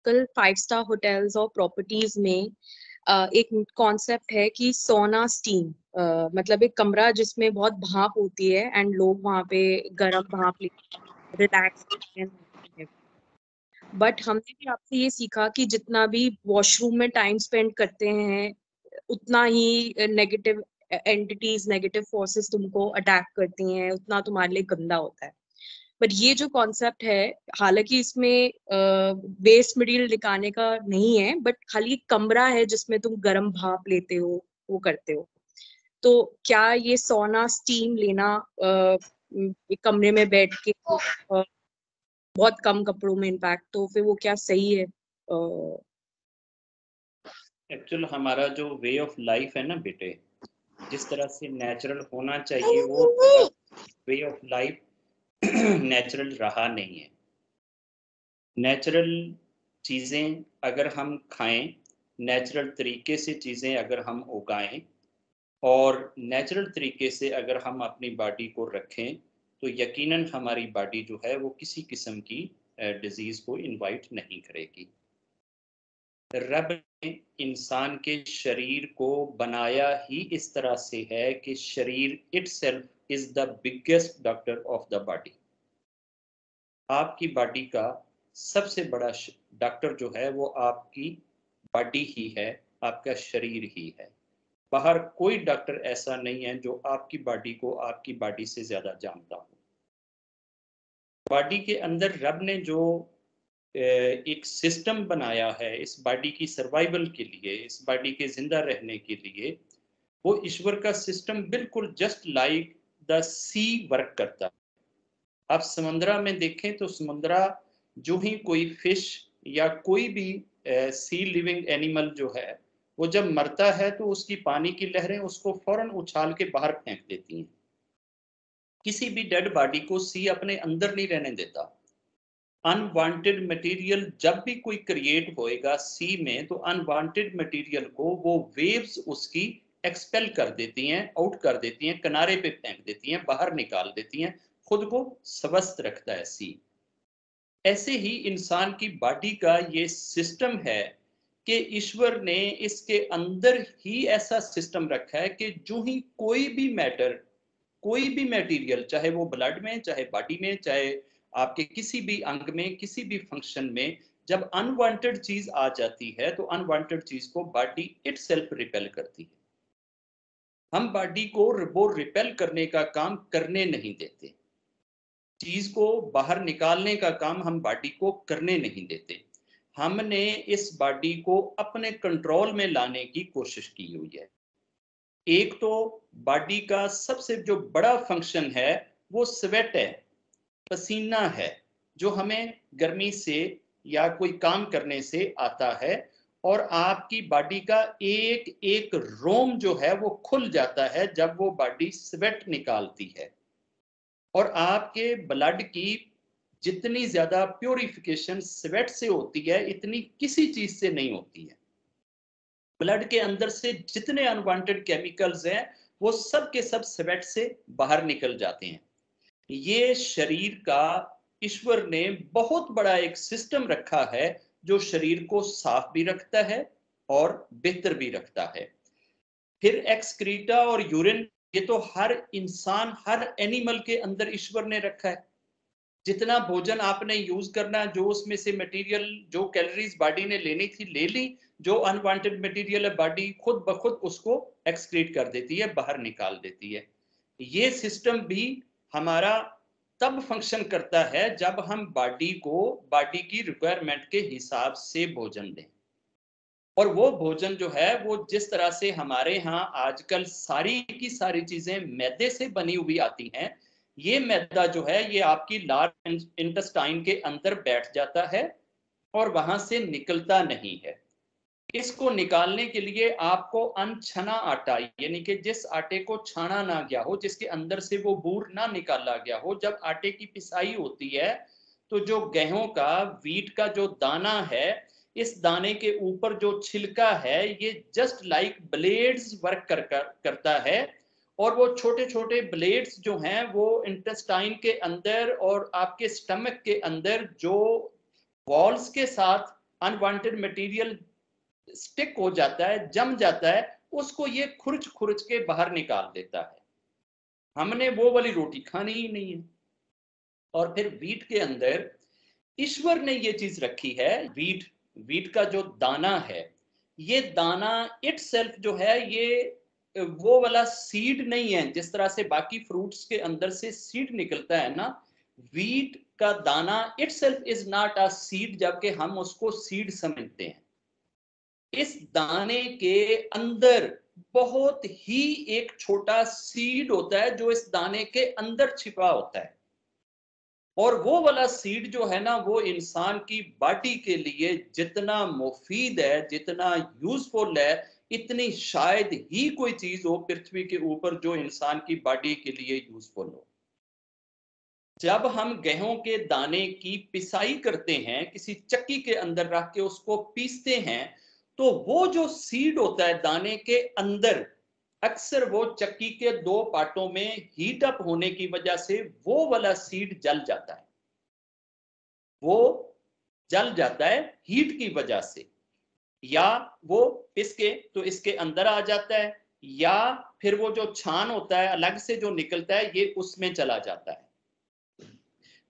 आजकल 5 star hotels और properties में एक कॉन्सेप्ट है कि सोना स्टीम, मतलब एक कमरा जिसमें बहुत भाप होती है एंड लोग वहां पे गर्म भाप लेके रिलैक्स करते हैं। बट हमने भी आपसे ये सीखा कि जितना भी वॉशरूम में टाइम स्पेंड करते हैं उतना ही नेगेटिव एंटिटीज, नेगेटिव फोर्सेस तुमको अटैक करती हैं, उतना तुम्हारे लिए गंदा होता है। बट ये जो कॉन्सेप्ट है, हालांकि इसमें वेस्ट मटेरियल निकालने का नहीं है, बट खाली एक कमरा है जिसमें तुम गर्म भाप लेते हो, वो करते हो। तो क्या ये सोना स्टीम लेना एक कमरे में बैठ के बहुत कम कपड़ों में इम्पैक्ट, तो फिर वो क्या सही है? एक्चुअल हमारा जो वे ऑफ लाइफ है ना बेटे, जिस तरह से नेचुरल होना चाहिए वो वे ऑफ लाइफ नेचुरल रहा नहीं है। नेचुरल चीज़ें अगर हम खाएं, नेचुरल तरीके से चीज़ें अगर हम उगाएं और नेचुरल तरीके से अगर हम अपनी बॉडी को रखें, तो यकीनन हमारी बॉडी जो है वो किसी किस्म की डिजीज़ को इनवाइट नहीं करेगी। रब ने इंसान के शरीर को बनाया ही इस तरह से है कि शरीर itself is the biggest doctor of the body. आपकी बॉडी का सबसे बड़ा डॉक्टर जो है वो आपकी बॉडी ही है, आपका शरीर ही है। बाहर कोई डॉक्टर ऐसा नहीं है जो आपकी बॉडी को आपकी बॉडी से ज़्यादा जानता हो। बॉडी के अंदर रब ने जो एक सिस्टम बनाया है इस बॉडी की सर्वाइवल के लिए, इस बॉडी के जिंदा रहने के लिए, वो ईश्वर का सिस्टम बिल्कुल just like the sea work करता है। आप समंदरा में देखें तो समंदरा जो ही कोई फिश या कोई भी सी लिविंग एनिमल जो है वो जब मरता है तो उसकी पानी की लहरें उसको फौरन उछाल के बाहर फेंक देती हैं। किसी भी डेड बॉडी को सी अपने अंदर नहीं रहने देता। अनवांटेड मटेरियल जब भी कोई क्रिएट होएगा सी में, तो अनवांटेड मटेरियल को वो वेव्स उसकी एक्सपेल कर देती हैं, आउट कर देती हैं, किनारे पे फेंक देती हैं, बाहर निकाल देती हैं, खुद को स्वस्थ रखता है सी। ऐसे ही इंसान की बॉडी का ये सिस्टम है कि ईश्वर ने इसके अंदर ही ऐसा सिस्टम रखा है कि जो ही कोई भी मैटर, कोई भी मटेरियल, चाहे वो ब्लड में, चाहे बॉडी में, चाहे आपके किसी भी अंग में, किसी भी फंक्शन में, जब अनवांटेड चीज आ जाती है तो अनवांटेड चीज को बॉडी इटसेल्फ रिपेल करती है। हम बॉडी को वो रिपेल करने का काम करने नहीं देते, चीज को बाहर निकालने का काम हम बॉडी को करने नहीं देते। हमने इस बॉडी को अपने कंट्रोल में लाने की कोशिश की हुई है। एक तो बॉडी का सबसे जो बड़ा फंक्शन है वो स्वेट है, पसीना है, जो हमें गर्मी से या कोई काम करने से आता है। और आपकी बॉडी का एक एक रोम जो है वो खुल जाता है जब वो बॉडी स्वेट निकालती है। और आपके ब्लड की जितनी ज्यादा प्योरिफिकेशन स्वेट से होती है इतनी किसी चीज से नहीं होती है। ब्लड के अंदर से जितने अनवांटेड केमिकल्स हैं वो सब के सब स्वेट से बाहर निकल जाते हैं। ये शरीर का ईश्वर ने बहुत बड़ा एक सिस्टम रखा है जो शरीर को साफ भी रखता है और बेहतर भी रखता है। फिर एक्सक्रीटा और यूरिन, ये तो हर इंसान, हर एनिमल के अंदर ईश्वर ने रखा है। जितना भोजन आपने यूज करना, जो उसमें से मटेरियल, जो कैलोरीज बॉडी ने लेनी थी ले ली, जो अनवांटेड मटेरियल है बॉडी खुद ब खुद उसको एक्सक्रीट कर देती है, बाहर निकाल देती है। ये सिस्टम भी हमारा तब फंक्शन करता है जब हम बॉडी को बॉडी की रिक्वायरमेंट के हिसाब से भोजन दें। और वो भोजन जो है वो जिस तरह से हमारे यहाँ आजकल सारी की सारी चीजें मैदे से बनी हुई आती हैं, ये मैदा जो है ये आपकी लार्ज इंटेस्टाइन के अंदर बैठ जाता है और वहां से निकलता नहीं है। इसको निकालने के लिए आपको अनछना आटा, यानी कि जिस आटे को छाना ना गया हो, जिसके अंदर से वो बूर ना निकाला गया हो, जब आटे की पिसाई होती है तो जो गेहूं का, वीट का जो दाना है, इस दाने के ऊपर जो छिलका है ये जस्ट लाइक ब्लेड्स वर्क करता है। और वो छोटे छोटे ब्लेड्स जो हैं वो इंटेस्टाइन के अंदर और आपके स्टमक के अंदर जो वॉल्स के साथ अनवांटेड मटेरियल स्टिक हो जाता है, जम जाता है, उसको ये खुरच खुरच के बाहर निकाल देता है। हमने वो वाली रोटी खानी ही नहीं है। और फिर वीट के अंदर ईश्वर ने ये चीज रखी है, वीट वीट का जो दाना है, ये दाना इटसेल्फ जो है, ये वो वाला सीड नहीं है जिस तरह से बाकी फ्रूट्स के अंदर से सीड निकलता है ना। वीट का दाना itself is not a seed, जबकि हम उसको सीड समझते हैं। इस दाने के अंदर बहुत ही एक छोटा सीड होता है जो इस दाने के अंदर छिपा होता है। और वो वाला सीड जो है ना, वो इंसान की बॉडी के लिए जितना मुफीद है, जितना यूजफुल है, इतनी शायद ही कोई चीज हो पृथ्वी के ऊपर जो इंसान की बॉडी के लिए यूजफुल हो। जब हम गेहूं के दाने की पिसाई करते हैं, किसी चक्की के अंदर रख के उसको पीसते हैं, तो वो जो सीड होता है दाने के अंदर, अक्सर वो चक्की के दो पार्टों में हीट अप होने की वजह से वो वाला सीड जल जाता है। वो जल जाता है हीट की वजह से, या वो पिस के तो इसके अंदर आ जाता है, या फिर वो जो छान होता है अलग से जो निकलता है, ये उसमें चला जाता है।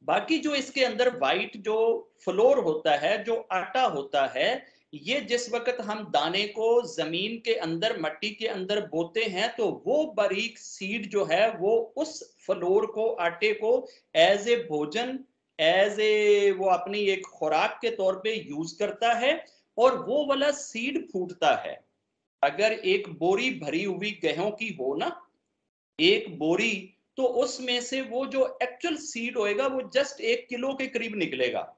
बाकी जो इसके अंदर वाइट जो फ्लोर होता है, जो आटा होता है, ये जिस वक्त हम दाने को जमीन के अंदर, मट्टी के अंदर बोते हैं, तो वो बारीक सीड जो है वो उस फ्लोर को, आटे को एज ए भोजन, एज ए वो अपनी एक खुराक के तौर पे यूज करता है, और वो वाला सीड फूटता है। अगर एक बोरी भरी हुई गेहूं की हो ना, एक बोरी, तो उसमें से वो जो एक्चुअल सीड होएगा वो जस्ट 1 किलो के करीब निकलेगा,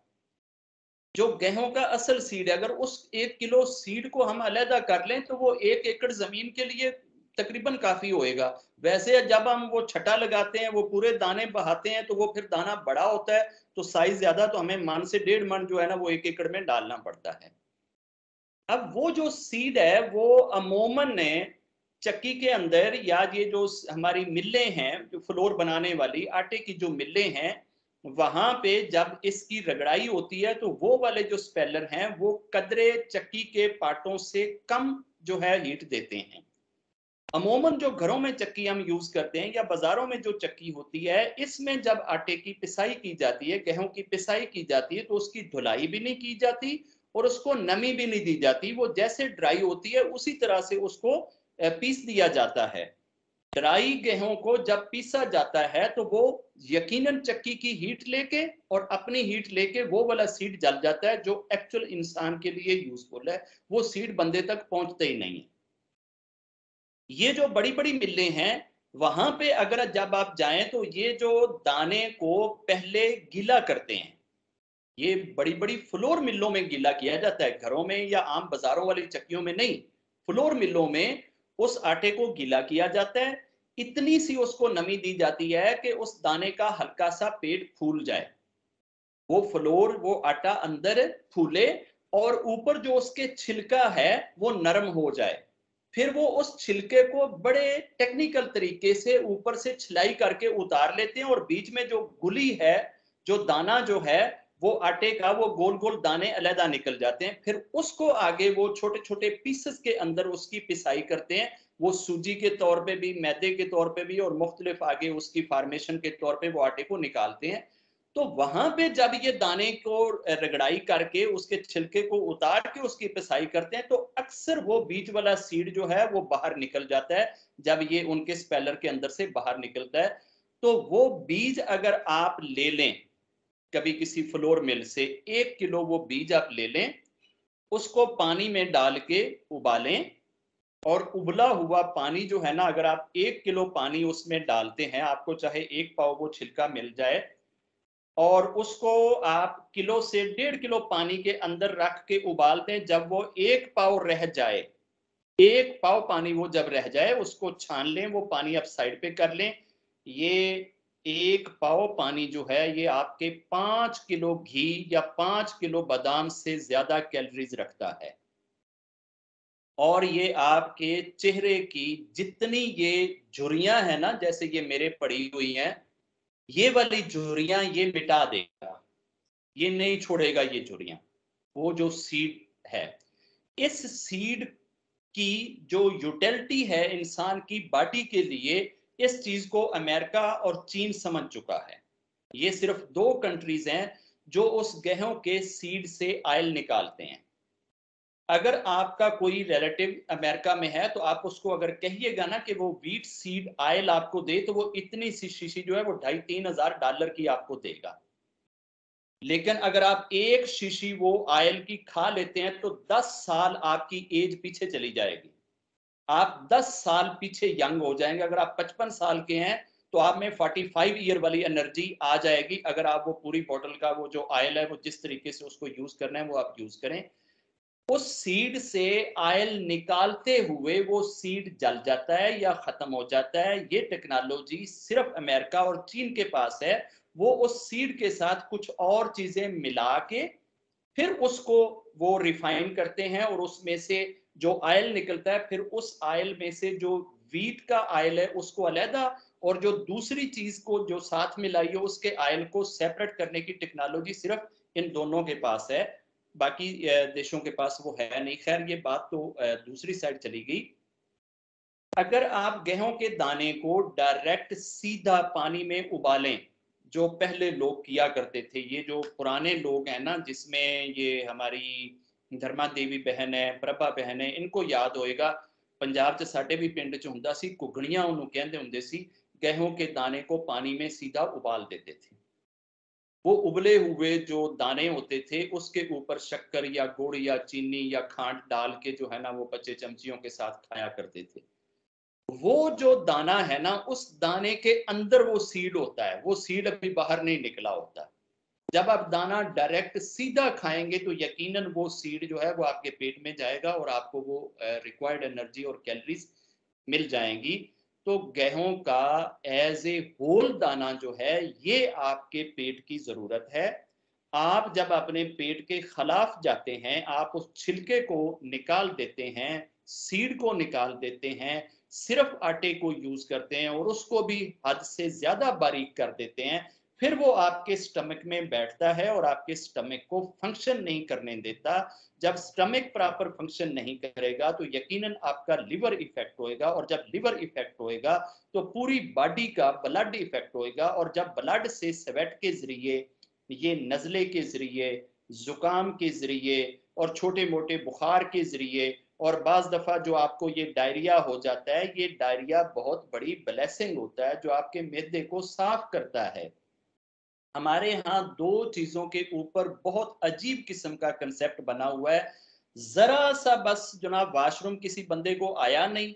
जो गेहूं का असल सीड है। अगर उस 1 किलो सीड को हम अलहदा कर लें तो वो 1 एकड़ जमीन के लिए तकरीबन काफी होएगा। वैसे जब हम वो छटा लगाते हैं, वो पूरे दाने बहाते हैं, तो वो फिर दाना बड़ा होता है, तो साइज ज्यादा, तो हमें मन से 1.5 मन जो है ना वो 1 एकड़ में डालना पड़ता है। अब वो जो सीड है वो अमूमन ने चक्की के अंदर, या ये जो हमारी मिलें हैं जो फ्लोर बनाने वाली आटे की जो मिलें हैं, वहां पे जब इसकी रगड़ाई होती है, तो वो वाले जो स्पेलर हैं वो कदरे चक्की के पार्टों से कम जो है हीट देते हैं। अमूमन जो घरों में चक्की हम यूज करते हैं या बाजारों में जो चक्की होती है, इसमें जब आटे की पिसाई की जाती है, गेहूं की पिसाई की जाती है, तो उसकी धुलाई भी नहीं की जाती और उसको नमी भी नहीं दी जाती। वो जैसे ड्राई होती है उसी तरह से उसको पीस दिया जाता है। ड्राई गेहूं को जब पीसा जाता है तो वो यकीनन चक्की की हीट लेके और अपनी हीट लेके वो वाला सीड जल जाता है जो एक्चुअल इंसान के लिए यूजफुल है। वो सीड बंदे तक पहुंचते ही नहीं है। ये जो बड़ी बड़ी मिलें हैं, वहां पे अगर जब आप जाएं तो ये जो दाने को पहले गीला करते हैं, ये बड़ी बड़ी फ्लोर मिलों में गीला किया जाता है, घरों में या आम बाजारों वाली चक्कियों में नहीं। फ्लोर मिलों में उस आटे को गीला किया जाता है, इतनी सी उसको नमी दी जाती है कि उस दाने का हल्का सा पेट फूल जाए, वो फ्लोर, वो आटा अंदर फूले, और ऊपर जो उसके छिलका है वो नरम हो जाए। फिर वो उस छिलके को बड़े टेक्निकल तरीके से ऊपर से छिलाई करके उतार लेते हैं, और बीच में जो गुली है, जो दाना जो है वो आटे का, वो गोल गोल दाने अलहदा निकल जाते हैं। फिर उसको आगे वो छोटे छोटे पीसेस के अंदर उसकी पिसाई करते हैं, वो सूजी के तौर पे भी, मैदे के तौर पे भी, और मुख्तलिफ आगे उसकी फार्मेशन के तौर पे वो आटे को निकालते हैं। तो वहां पे जब ये दाने को रगड़ाई करके उसके छिलके को उतार के उसकी पिसाई करते हैं, तो अक्सर वो बीच वाला सीड जो है वो बाहर निकल जाता है। जब ये उनके स्पेलर के अंदर से बाहर निकलता है, तो वो बीज अगर आप ले लें कभी किसी फ्लोर मिल से, 1 किलो वो बीज आप ले लें, उसको पानी में डाल के उबालें, और उबला हुआ पानी जो है ना, अगर आप 1 किलो पानी उसमें डालते हैं, आपको चाहे 1 पाव वो छिलका मिल जाए, और उसको आप किलो से 1.5 किलो पानी के अंदर रख के उबालते हैं। जब वो 1 पाव रह जाए, 1 पाव पानी वो जब रह जाए, उसको छान लें, वो पानी आप साइड पे कर लें। ये 1 पाव पानी जो है ये आपके 5 किलो घी या 5 किलो बादाम से ज्यादा कैलोरीज रखता है। और ये आपके चेहरे की जितनी ये झुर्रियां है ना, जैसे ये मेरे पड़ी हुई हैं, ये वाली झुर्रियां ये मिटा देगा, ये नहीं छोड़ेगा ये झुर्रियां। वो जो सीड है, इस सीड की जो यूटिलिटी है इंसान की बॉडी के लिए, इस चीज को अमेरिका और चीन समझ चुका है। ये सिर्फ 2 कंट्रीज हैं जो उस गेहूं के सीड से ऑयल निकालते हैं। अगर आपका कोई रिलेटिव अमेरिका में है तो आप उसको अगर कहिएगा ना कि वो व्हीट सीड ऑयल आपको दे, तो वो इतनी सी शीशी जो है वो $2,500-3,000 की आपको देगा। लेकिन अगर आप एक शीशी वो ऑयल की खा लेते हैं तो 10 साल आपकी एज पीछे चली जाएगी। आप 10 साल पीछे यंग हो जाएंगे। अगर आप 55 साल के हैं तो आप में 45 ईयर वाली एनर्जी आ जाएगी, अगर आप वो पूरी बॉटल का वो जो ऑयल है वो जिस तरीके से उसको यूज करना है वो आप यूज करें। उस सीड से ऑयल निकालते हुए वो सीड जल जाता है या खत्म हो जाता है। ये टेक्नोलॉजी सिर्फ अमेरिका और चीन के पास है। वो उस सीड के साथ कुछ और चीजें मिला के फिर उसको वो रिफाइन करते हैं और उसमें से जो ऑयल निकलता है, फिर उस ऑयल में से जो व्हीट का ऑयल है उसको अलहदा, और जो दूसरी चीज को जो साथ मिलाई है उसके ऑयल को सेपरेट करने की टेक्नोलॉजी सिर्फ इन दोनों के पास है, बाकी देशों के पास वो है नहीं। खैर ये बात तो दूसरी साइड चली गई। अगर आप गेहूं के दाने को डायरेक्ट सीधा पानी में उबालें, जो पहले लोग किया करते थे, ये जो पुराने लोग हैं ना, जिसमें ये हमारी धर्मा देवी बहन है, प्रभा बहन है, इनको याद होएगा। पंजाब च साडे भी पिंड च हुंदा सी, कुगड़ियां उन्होंने कहते हुंदे सी। गेहूं के दाने को पानी में सीधा उबाल देते थे। वो उबले हुए जो दाने होते थे उसके ऊपर शक्कर या गुड़ या चीनी या खांड डाल के जो है ना वो बच्चे चमचियों के साथ खाया करते थे। वो जो दाना है ना, उस दाने के अंदर वो सीड होता है, वो सीड अभी बाहर नहीं निकला होता। जब आप दाना डायरेक्ट सीधा खाएंगे तो यकीनन वो सीड जो है वो आपके पेट में जाएगा और आपको वो रिक्वायर्ड एनर्जी और कैलोरीज मिल जाएंगी। तो गेहूं का एज ए होल दाना जो है ये आपके पेट की जरूरत है। आप जब अपने पेट के खिलाफ जाते हैं, आप उस छिलके को निकाल देते हैं, सीड को निकाल देते हैं, सिर्फ आटे को यूज करते हैं और उसको भी हद से ज्यादा बारीक कर देते हैं, फिर वो आपके स्टमक में बैठता है और आपके स्टमक को फंक्शन नहीं करने देता। जब स्टमक प्रॉपर फंक्शन नहीं करेगा तो यकीनन आपका लिवर इफेक्ट होएगा, और जब लिवर इफेक्ट होएगा तो पूरी बॉडी का ब्लड इफेक्ट होएगा, और जब ब्लड से स्वेट के जरिए, ये नज़ले के जरिए, जुकाम के जरिए और छोटे मोटे बुखार के जरिए, और बाज दफा जो आपको ये डायरिया हो जाता है, ये डायरिया बहुत बड़ी ब्लेसिंग होता है जो आपके मैदे को साफ करता है। हमारे यहाँ 2 चीजों के ऊपर बहुत अजीब किस्म का कंसेप्ट बना हुआ है। जरा सा बस जनाब वाशरूम किसी बंदे को आया नहीं,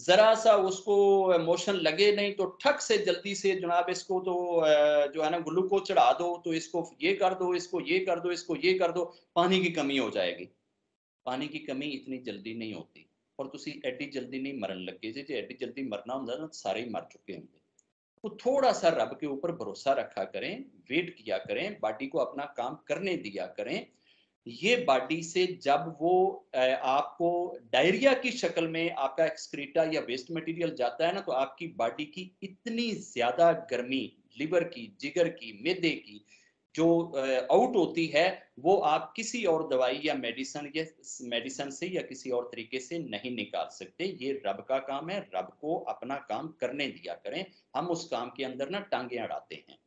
जरा सा उसको मोशन लगे नहीं, तो ठक से जल्दी से जनाब इसको तो जो है ना ग्लूकोज चढ़ा दो, तो इसको ये कर दो, इसको ये कर दो, इसको ये कर दो, पानी की कमी हो जाएगी। पानी की कमी इतनी जल्दी नहीं होती, और तुसी एडी जल्दी नहीं मरन लगे जे एडी जल्दी मरना होंदा ना सारे ही मर चुके होंगे। तो थोड़ा सा रब के ऊपर भरोसा रखा करें, वेट किया करें, बॉडी को अपना काम करने दिया करें। ये बॉडी से जब वो आपको डायरिया की शक्ल में आपका एक्सक्रीटा या वेस्ट मटेरियल जाता है ना, तो आपकी बॉडी की इतनी ज्यादा गर्मी, लिवर की, जिगर की, मैदे की जो आउट होती है, वो आप किसी और दवाई या मेडिसिन से या किसी और तरीके से नहीं निकाल सकते। ये रब का काम है, रब को अपना काम करने दिया करें। हम उस काम के अंदर ना टांगे अड़ाते हैं।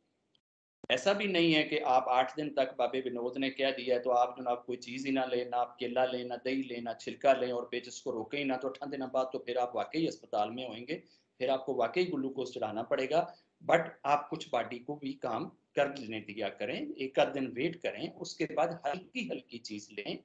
ऐसा भी नहीं है कि आप 8 दिन तक बाबे विनोद ने कह दिया तो आप जनाब कोई चीज़ ही ना लें, ना आप केला लें, ना दही लें, ना छिलका लें, और पेचिस को रोकें ही ना, तो 8 दिनों बाद तो फिर आप वाकई अस्पताल में होंगे, फिर आपको वाकई ग्लूकोज चढ़ाना पड़ेगा। बट आप कुछ बॉडी को भी काम कर लेने दिया करें, एक आध दिन वेट करें, उसके बाद हल्की हल्की चीज़ लें,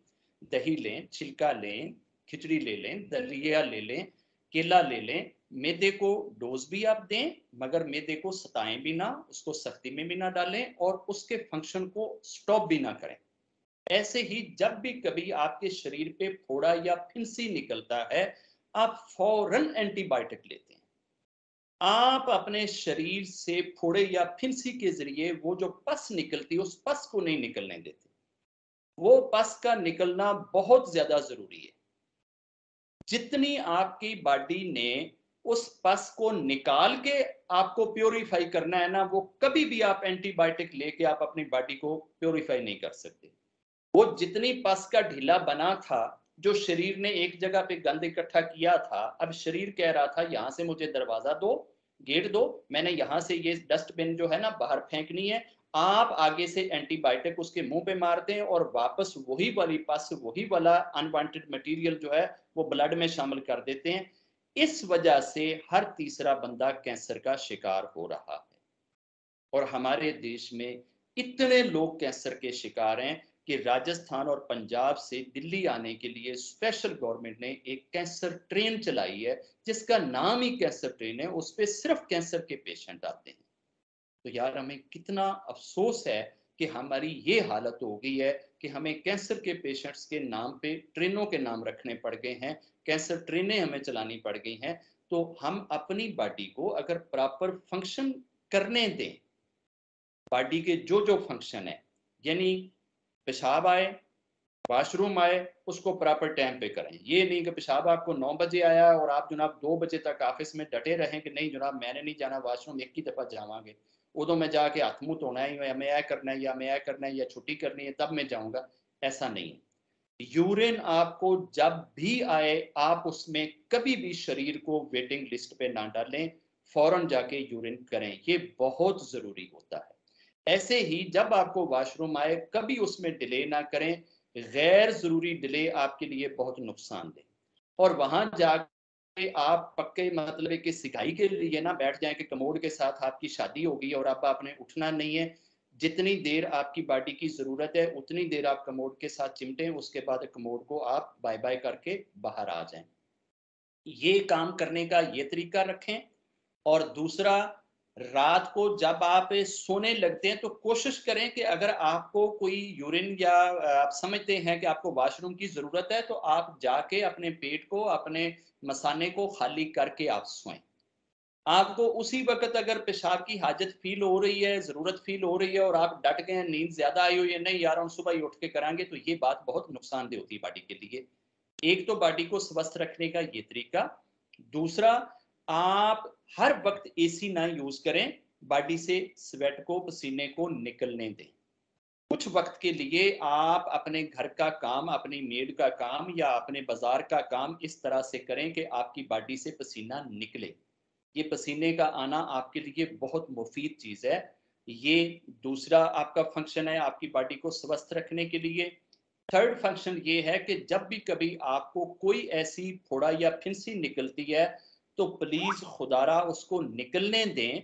दही लें, छिलका लें, खिचड़ी ले लें, दलिया ले लें, केला ले लें। मैदे को डोज भी आप दें, मगर मैदे को सताएं भी ना, उसको सख्ती में भी ना डालें, और उसके फंक्शन को स्टॉप भी ना करें। ऐसे ही जब भी कभी आपके शरीर पे फोड़ा या फिंसी निकलता है, आप फौरन एंटीबायोटिक लेते हैं। आप अपने शरीर से फोड़े या फिंसी के जरिए वो जो पस निकलती है उस पस को नहीं निकलने देते। वो पस का निकलना बहुत ज्यादा जरूरी है। जितनी आपकी बॉडी ने उस पस को निकाल के आपको प्योरीफाई करना है ना, वो कभी भी आप एंटीबायोटिक लेके आप अपनी बॉडी को प्योरीफाई नहीं कर सकते। वो जितनी पस का ढीला बना था, जो शरीर ने एक जगह पे गंद इकट्ठा किया था, अब शरीर कह रहा था यहाँ से मुझे दरवाजा दो, गेट दो, मैंने यहाँ से ये डस्टबिन जो है ना बाहर फेंकनी है। आप आगे से एंटीबायोटिक उसके मुंह पे मारते हैं और वापस वही वाली पस, वही वाला अनवांटेड मटेरियल जो है वो ब्लड में शामिल कर देते हैं। इस वजह से हर तीसरा बंदा कैंसर का शिकार हो रहा है। और हमारे देश में इतने लोग कैंसर के शिकार हैं कि राजस्थान और पंजाब से दिल्ली आने के लिए स्पेशल गवर्नमेंट ने एक कैंसर ट्रेन चलाई है, जिसका नाम ही कैंसर ट्रेन है। उस पर सिर्फ कैंसर के पेशेंट आते हैं। तो यार हमें कितना अफसोस है कि हमारी ये हालत हो गई है कि हमें कैंसर के पेशेंट्स के नाम पे ट्रेनों के नाम रखने पड़ गए हैं, कैंसर ट्रेनें हमें चलानी पड़ गई हैं। तो हम अपनी बॉडी को अगर प्रॉपर फंक्शन करने दें, बॉडी के जो जो फंक्शन है, यानी पेशाब आए, वॉशरूम आए, उसको प्रॉपर टाइम पे करें। ये नहीं कि पेशाब आपको 9 बजे आया और आप जनाब 2 बजे तक ऑफिस में डटे रहें कि नहीं जनाब मैंने नहीं जाना वॉशरूम, एक ही दफ़ा जावांगे, उदो मैं जाके हाथ मुंह धोना है या मैं यह करना है या मैं यह करना है या छुट्टी करनी है तब मैं जाऊंगा। ऐसा नहीं है। यूरिन आपको जब भी आए, आप उसमें कभी भी शरीर को वेटिंग लिस्ट पे ना डालें, फौरन जाके यूरिन करें, ये बहुत ज़रूरी होता है। ऐसे ही जब आपको वॉशरूम आए कभी उसमें डिले ना करें, गैर ज़रूरी डिले आपके लिए बहुत नुकसानदेह। और वहां जाके आप पक्के मतलब कि सिकाई के लिए ना बैठ जाएं कि कमोड के साथ आपकी शादी होगी और अब आपने उठना नहीं है। जितनी देर आपकी बॉडी की ज़रूरत है उतनी देर आप कमोड के साथ चिमटें, उसके बाद कमोड को आप बाय बाय करके बाहर आ जाएं। ये काम करने का ये तरीका रखें। और दूसरा, रात को जब आप सोने लगते हैं तो कोशिश करें कि अगर आपको कोई यूरिन या आप समझते हैं कि आपको वॉशरूम की ज़रूरत है तो आप जाके अपने पेट को, अपने मसाने को खाली करके आप सोएं। आपको उसी वक्त अगर पेशाब की हाजत फील हो रही है, ज़रूरत फील हो रही है और आप डट गए, नींद ज़्यादा आई हुई है, नहीं यार हम सुबह ही उठ के करांगे, तो ये बात बहुत नुकसानदेह होती है बॉडी के लिए। एक तो बॉडी को स्वस्थ रखने का ये तरीका। दूसरा, आप हर वक्त एसी ना यूज करें, बॉडी से स्वेट को, पसीने को निकलने दें। कुछ वक्त के लिए आप अपने घर का काम, अपनी मेड का काम या अपने बाजार का काम इस तरह से करें कि आपकी बॉडी से पसीना निकले। ये पसीने का आना आपके लिए बहुत मुफीद चीज़ है। ये दूसरा आपका फंक्शन है आपकी बॉडी को स्वस्थ रखने के लिए। थर्ड फंक्शन ये है कि जब भी कभी आपको कोई ऐसी फोड़ा या फिंसी निकलती है तो प्लीज़ खुदारा उसको निकलने दें,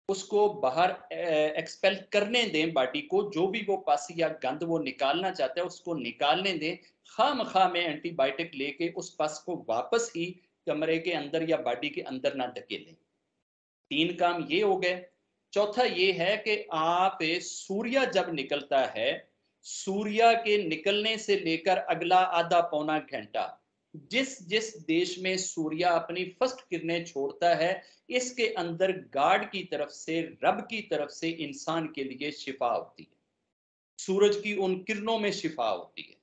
उसको बाहर एक्सपेल करने दें बॉडी को, जो भी वो पस या गंद वो निकालना चाहता है उसको निकालने दें। खामखा में एंटीबायोटिक लेके उस पस को वापस ही कमरे के अंदर या बॉडी के अंदर ना धकेलें। 3 काम ये हो गए। चौथा ये है कि आप सूर्य जब निकलता है, सूर्य के निकलने से लेकर अगला आधा पौना घंटा, जिस जिस देश में सूर्य अपनी फर्स्ट किरणें छोड़ता है, इसके अंदर गॉड की तरफ से, रब की तरफ से इंसान के लिए शिफा होती है। सूरज की उन किरणों में शिफा होती है।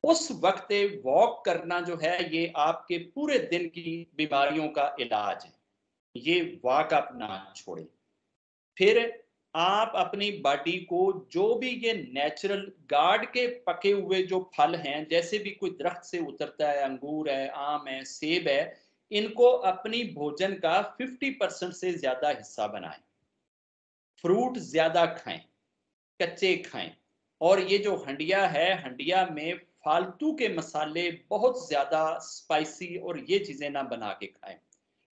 उस वक्त वॉक करना जो है ये आपके पूरे दिन की बीमारियों का इलाज है। ये वॉक आप ना छोड़ें। फिर आप अपनी बॉडी को जो भी ये नेचुरल गार्ड के पके हुए जो फल हैं, जैसे भी कोई दरख्त से उतरता है, अंगूर है, आम है, सेब है, इनको अपनी भोजन का 50% से ज्यादा हिस्सा बनाएं। फ्रूट ज्यादा खाएं, कच्चे खाएं। और ये जो हंडिया है, हंडिया में फालतू के मसाले, बहुत ज्यादा स्पाइसी और ये चीजें ना बना के खाएं।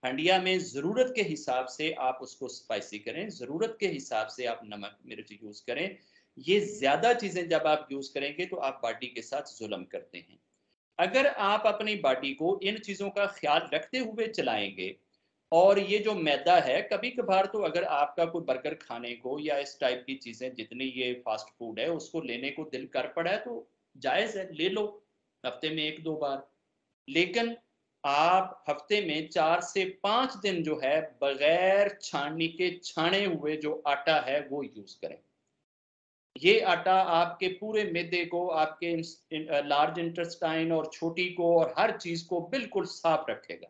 हंडिया में ज़रूरत के हिसाब से आप उसको स्पाइसी करें, ज़रूरत के हिसाब से आप नमक मिर्च यूज़ करें। ये ज़्यादा चीज़ें जब आप यूज़ करेंगे तो आप बॉडी के साथ जुल्म करते हैं। अगर आप अपनी बॉडी को इन चीज़ों का ख्याल रखते हुए चलाएंगे, और ये जो मैदा है, कभी कभार तो अगर आपका कोई बर्गर खाने को या इस टाइप की चीज़ें, जितनी ये फास्ट फूड है उसको लेने को दिल कर पड़ा है तो जायज़ है, ले लो हफ्ते में 1-2 बार। लेकिन आप हफ्ते में 4 से 5 दिन जो है बगैर छाननी के छाने हुए जो आटा है वो यूज करें। ये आटा आपके पूरे मैदे को, आपके लार्ज इंटेस्टाइन और छोटी को और हर चीज को बिल्कुल साफ रखेगा।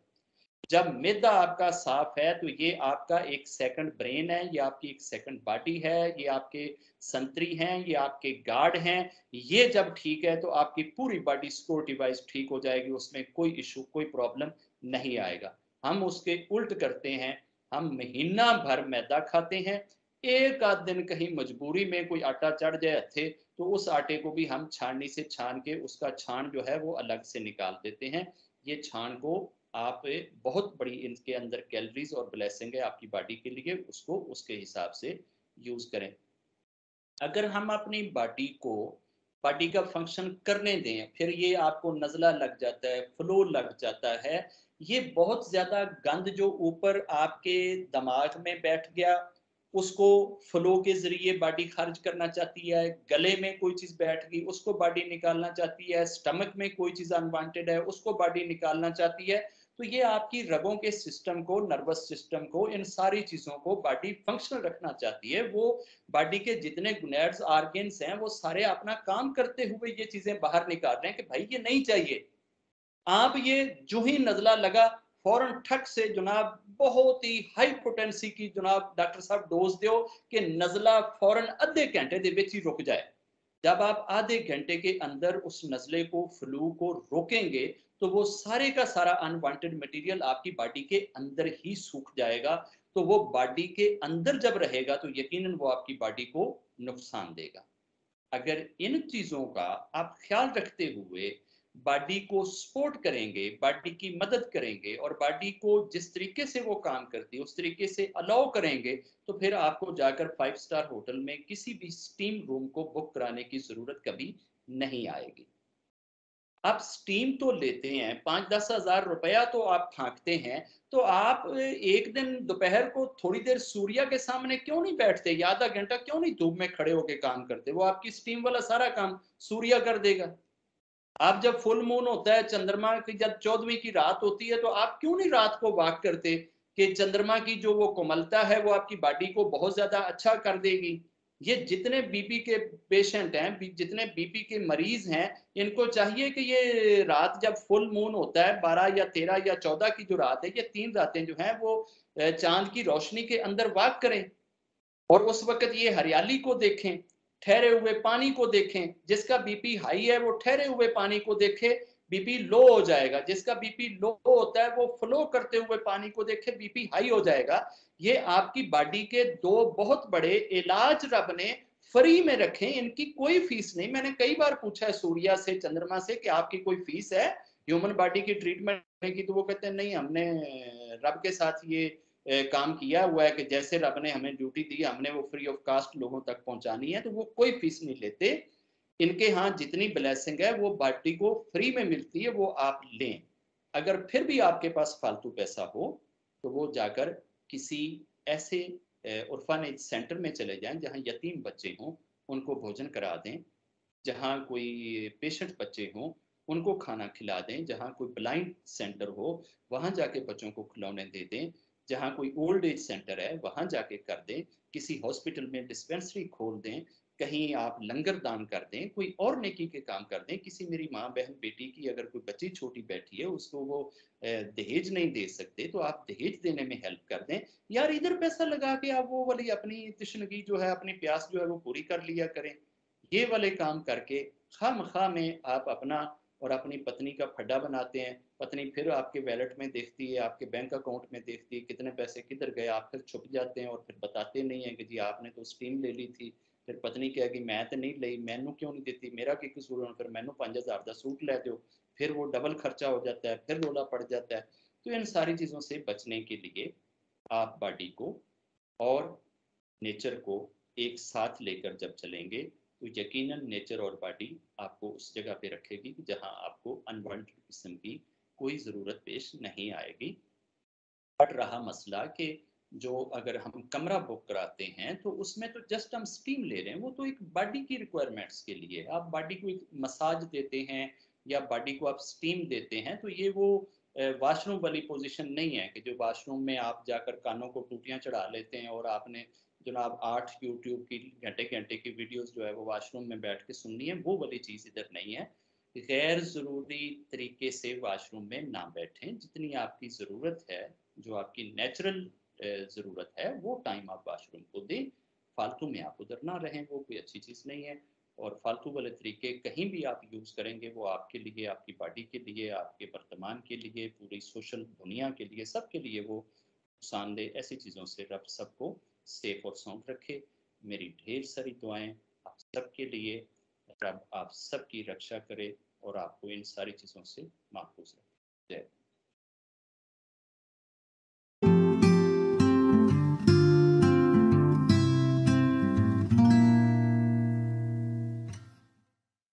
जब मैदा आपका साफ है तो ये आपका एक सेकंड ब्रेन है, ये आपकी एक सेकंड बॉडी है, ये आपके संतरी हैं, ये आपके गार्ड हैं। ये जब ठीक है तो आपकी पूरी बॉडी सिक्योरिटी वाइज ठीक हो जाएगी, उसमें कोई इशू कोई प्रॉब्लम नहीं आएगा। हम उसके उल्ट करते हैं, हम महीना भर मैदा खाते हैं, एक आध दिन कहीं मजबूरी में कोई आटा चढ़ जाए हथे तो उस आटे को भी हम छाननी से छान के उसका छान जो है वो अलग से निकाल देते हैं। ये छान को आप बहुत बड़ी इनके अंदर कैलोरीज और ब्लेसिंग है आपकी बॉडी के लिए, उसको उसके हिसाब से यूज करें। अगर हम अपनी बॉडी का फंक्शन करने दें, फिर ये आपको नज़ला लग जाता है, फ्लो लग जाता है, ये बहुत ज़्यादा गंद जो ऊपर आपके दिमाग में बैठ गया उसको फ्लो के ज़रिए बॉडी खारिज करना चाहती है, गले में कोई चीज़ बैठ गई उसको बॉडी निकालना चाहती है, स्टमक में कोई चीज़ अनवांटेड है उसको बॉडी निकालना चाहती है। तो ये आपकी रगों के सिस्टम को, नर्वस सिस्टम को, इन सारी चीज़ों को बॉडी फंक्शनल रखना चाहती है। वो बॉडी के जितने गुनैड्स आर्गन्स हैं वो सारे अपना काम करते हुए ये चीजें बाहर निकाल रहे हैं कि भाई ये नहीं चाहिए। आप ये जो ही नजला लगा फौरन ठक से जनाब बहुत ही हाई पोटेंसी की जनाब डॉक्टर साहब डोज दो कि नजला फौरन आधे घंटे दे विच ही रुक जाए। जब आप आधे घंटे के अंदर उस नजले को, फ्लू को रोकेंगे तो वो सारे का सारा अनवांटेड मटेरियल आपकी बॉडी के अंदर ही सूख जाएगा। तो वो बॉडी के अंदर जब रहेगा तो यकीनन वो आपकी बॉडी को नुकसान देगा। अगर इन चीजों का आप ख्याल रखते हुए बॉडी को सपोर्ट करेंगे, बॉडी की मदद करेंगे और बॉडी को जिस तरीके से वो काम करती है उस तरीके से अलाउ करेंगे, तो फिर आपको जाकर 5 स्टार होटल में किसी भी स्टीम रूम को बुक कराने की जरूरत कभी नहीं आएगी। आप स्टीम तो लेते हैं, 5-10 हज़ार रुपया तो आप फाँकते हैं, तो आप एक दिन दोपहर को थोड़ी देर सूर्य के सामने क्यों नहीं बैठते, या आधा घंटा क्यों नहीं धूप में खड़े होके काम करते? वो आपकी स्टीम वाला सारा काम सूर्य कर देगा। आप जब फुल मून होता है, चंद्रमा की जब 14वीं की रात होती है, तो आप क्यों नहीं रात को वॉक करते कि चंद्रमा की जो वो कोमलता है वो आपकी बॉडी को बहुत ज्यादा अच्छा कर देगी। ये जितने बीपी के पेशेंट हैं, जितने बीपी के मरीज हैं, इनको चाहिए कि ये रात जब फुल मून होता है 12 या 13 या 14 की जो रात है, ये 3 रातें जो हैं वो चांद की रोशनी के अंदर वॉक करें और उस वक्त ये हरियाली को देखें, ठहरे हुए पानी को देखें। जिसका बीपी हाई है वो ठहरे हुए पानी को देखे, बीपी लो हो जाएगा। जिसका बीपी लो होता है वो फ्लो करते हुए पानी को देखे, बीपी हाई हो जाएगा। ये आपकी बॉडी के दो बहुत बड़े इलाज रब ने फ्री में रखे, इनकी कोई फीस नहीं। मैंने कई बार पूछा है सूर्या से, चंद्रमा से कि आपकी कोई फीस है ह्यूमन बॉडी की ट्रीटमेंट की, तो वो कहते हैं नहीं, हमने रब के साथ ये काम किया हुआ है कि जैसे रब ने हमें ड्यूटी दी हमने वो फ्री ऑफ कास्ट लोगों तक पहुंचानी है, तो वो कोई फीस नहीं लेते। इनके यहाँ जितनी ब्लेसिंग है वो बॉडी को फ्री में मिलती है, वो आप लें। अगर फिर भी आपके पास फालतू पैसा हो तो वो जाकर किसी ऐसे ऑर्फनेज सेंटर में चले जाएं जहाँ यतीम बच्चे हों, उनको भोजन करा दें। जहाँ कोई पेशेंट बच्चे हों उनको खाना खिला दें। जहाँ कोई ब्लाइंड सेंटर हो वहाँ जाके बच्चों को खिलौने दे दें। जहाँ कोई ओल्ड एज सेंटर है वहाँ जाके कर दें। किसी हॉस्पिटल में डिस्पेंसरी खोल दें, कहीं आप लंगर दान कर दें, कोई और नेकी के काम कर दें। किसी मेरी माँ बहन बेटी की अगर कोई बच्ची छोटी बैठी है उसको वो दहेज नहीं दे सकते तो आप दहेज देने में हेल्प कर दें। यार इधर पैसा लगा के आप वो वाली अपनी तशनगी जो है, अपनी प्यास जो है वो पूरी कर लिया करें। ये वाले काम करके खामखा में आप अपना और अपनी पत्नी का फड्डा बनाते हैं। पत्नी फिर आपके वैलेट में देखती है, आपके बैंक अकाउंट में देखती है कितने पैसे किधर गए, आप फिर छुप जाते हैं और फिर बताते नहीं हैं कि जी आपने तो स्टीम ले ली थी। फिर पत्नी कहेगी मैं तो नहीं ली, मैनू क्यों नहीं देती, मेरा की कसूर है, फिर मैनू 5000 का सूट लै दो। फिर वो डबल खर्चा हो जाता है, फिर रोला पड़ जाता है। तो इन सारी चीज़ों से बचने के लिए आप बॉडी को और नेचर को एक साथ लेकर जब चलेंगे तो यकीनन नेचर और बॉडी आपको उस जगह पे रखेगी जहां आपको अनवांटेड किस्म की कोई ज़रूरत पेश नहीं आएगी। बढ़ रहा मसला कि जो अगर हम कमरा बुक कराते हैं तो उसमें तो जस्ट हम स्टीम ले रहे हैं, वो तो एक बॉडी की रिक्वायरमेंट्स के लिए। आप बॉडी को एक मसाज देते हैं या बॉडी को आप स्टीम देते हैं, तो ये वो वॉशरूम वाली पोजीशन नहीं है कि जो वॉशरूम में आप जाकर कानों को टूटियां चढ़ा लेते हैं और आपने जनाब 8 यूट्यूब की घंटे घंटे की वीडियोस जो है वो वॉशरूम में बैठ के सुननी है। वो वाली चीज़ इधर नहीं है। गैर ज़रूरी तरीके से वॉशरूम में ना बैठें। जितनी आपकी ज़रूरत है, जो आपकी नेचुरल ज़रूरत है, वो टाइम आप वॉशरूम को दें। फालतू में आप उधर ना रहें, वो कोई अच्छी चीज़ नहीं है। और फालतू वाले तरीके कहीं भी आप यूज़ करेंगे, वो आपके लिए, आपकी बॉडी के लिए, आपके वर्तमान के लिए, पूरी सोशल दुनिया के लिए, सबके लिए वो नुकसानदेह। ऐसी चीज़ों से रब सबको सेफ और साउंड रखे। मेरी ढेर सारी दुआएं आप सबके लिए। रब आप सबकी रक्षा करे और आपको इन सारी चीज़ों से महफूज रखे। जय